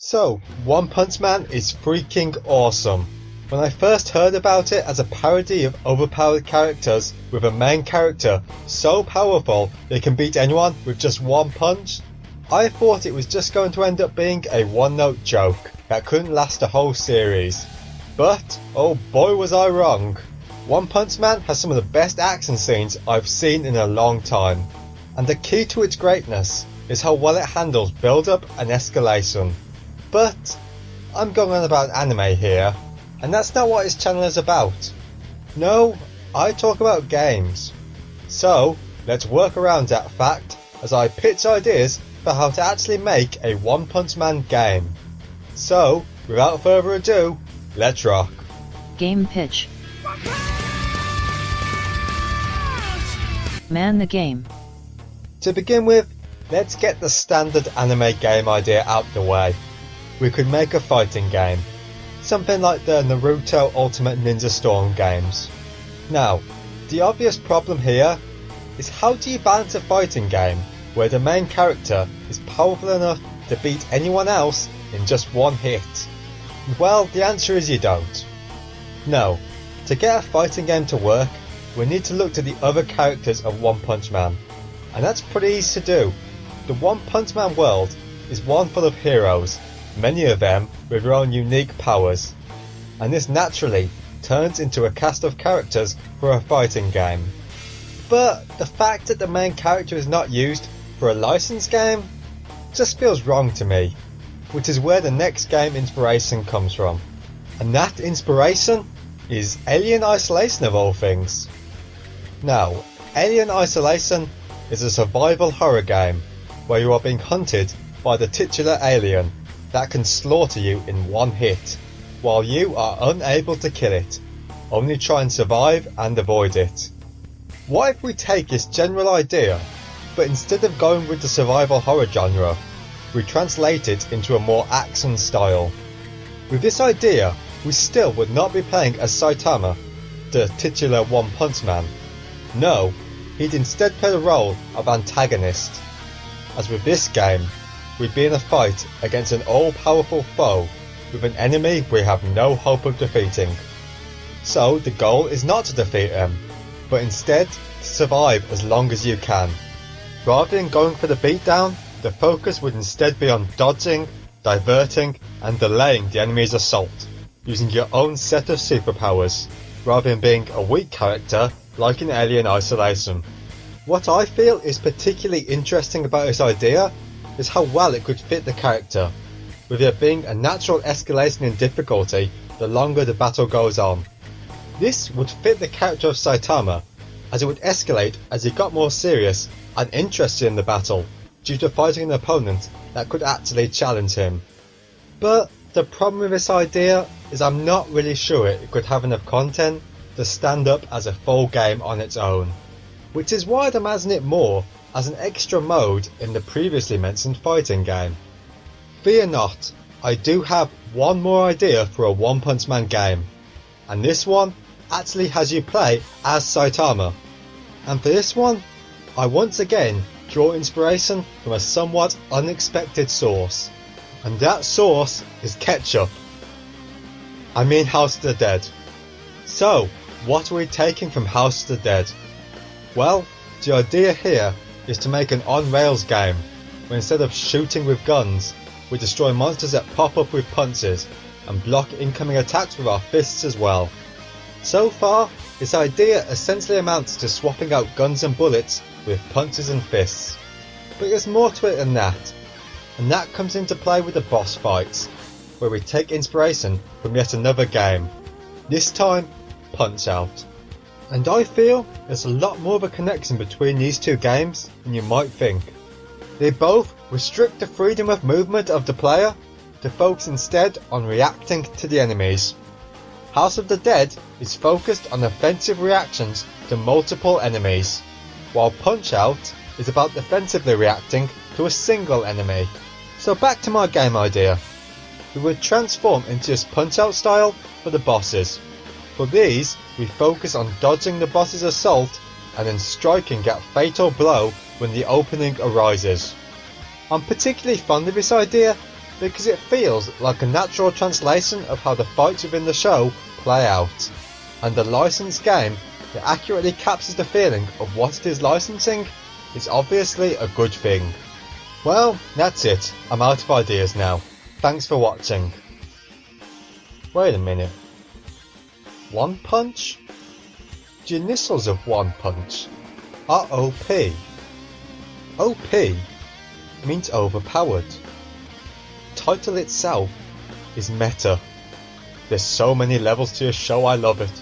So, One Punch Man is freaking awesome. When I first heard about it as a parody of overpowered characters with a main character so powerful they can beat anyone with just one punch, I thought it was just going to end up being a one-note joke that couldn't last a whole series. But, oh boy was I wrong. One Punch Man has some of the best action scenes I've seen in a long time, and the key to its greatness is how well it handles build-up and escalation. But, I'm going on about anime here, and that's not what this channel is about. No, I talk about games. So, let's work around that fact as I pitch ideas for how to actually make a One Punch Man game. So, without further ado, let's rock. Game pitch. Man the game. To begin with, let's get the standard anime game idea out the way. We could make a fighting game, something like the Naruto Ultimate Ninja Storm games. Now, the obvious problem here is how do you balance a fighting game where the main character is powerful enough to beat anyone else in just one hit? Well, the answer is you don't. No, to get a fighting game to work, we need to look to the other characters of One Punch Man, and that's pretty easy to do. The One Punch Man world is one full of heroes, many of them with their own unique powers, and this naturally turns into a cast of characters for a fighting game. But the fact that the main character is not used for a licensed game just feels wrong to me, which is where the next game inspiration comes from. And that inspiration is Alien Isolation of all things. Now, Alien Isolation is a survival horror game where you are being hunted by the titular alien that can slaughter you in one hit, while you are unable to kill it, only try and survive and avoid it. What if we take this general idea, but instead of going with the survival horror genre, we translate it into a more action style? With this idea, we still would not be playing as Saitama, the titular One Punch Man. No, he'd instead play the role of antagonist. As with this game, we'd be in a fight against an all-powerful foe with an enemy we have no hope of defeating. So the goal is not to defeat him, but instead to survive as long as you can. Rather than going for the beatdown, the focus would instead be on dodging, diverting and delaying the enemy's assault, using your own set of superpowers, rather than being a weak character like in Alien Isolation. What I feel is particularly interesting about this idea is how well it could fit the character, with it being a natural escalation in difficulty the longer the battle goes on. This would fit the character of Saitama, as it would escalate as he got more serious and interested in the battle, due to fighting an opponent that could actually challenge him. But the problem with this idea is I'm not really sure it could have enough content to stand up as a full game on its own, which is why I'd imagine it more as an extra mode in the previously mentioned fighting game. Fear not, I do have one more idea for a One Punch Man game, and this one actually has you play as Saitama. And for this one, I once again draw inspiration from a somewhat unexpected source, and that source is ketchup. I mean House of the Dead. So, what are we taking from House of the Dead? Well, the idea here is to make an on-rails game, where instead of shooting with guns, we destroy monsters that pop up with punches, and block incoming attacks with our fists as well. So far, this idea essentially amounts to swapping out guns and bullets with punches and fists. But there's more to it than that, and that comes into play with the boss fights, where we take inspiration from yet another game, this time Punch-Out. And I feel there's a lot more of a connection between these two games than you might think. They both restrict the freedom of movement of the player to focus instead on reacting to the enemies. House of the Dead is focused on offensive reactions to multiple enemies, while Punch-Out is about defensively reacting to a single enemy. So back to my game idea. We would transform into this Punch-Out style for the bosses. For these, we focus on dodging the boss's assault and then striking that fatal blow when the opening arises. I'm particularly fond of this idea because it feels like a natural translation of how the fights within the show play out, and the licensed game that accurately captures the feeling of what it is licensing is obviously a good thing. Well, that's it. I'm out of ideas now. Thanks for watching. Wait a minute. One Punch? The initials of One Punch are OP. OP means overpowered. Title itself is meta. There's so many levels to a show, I love it.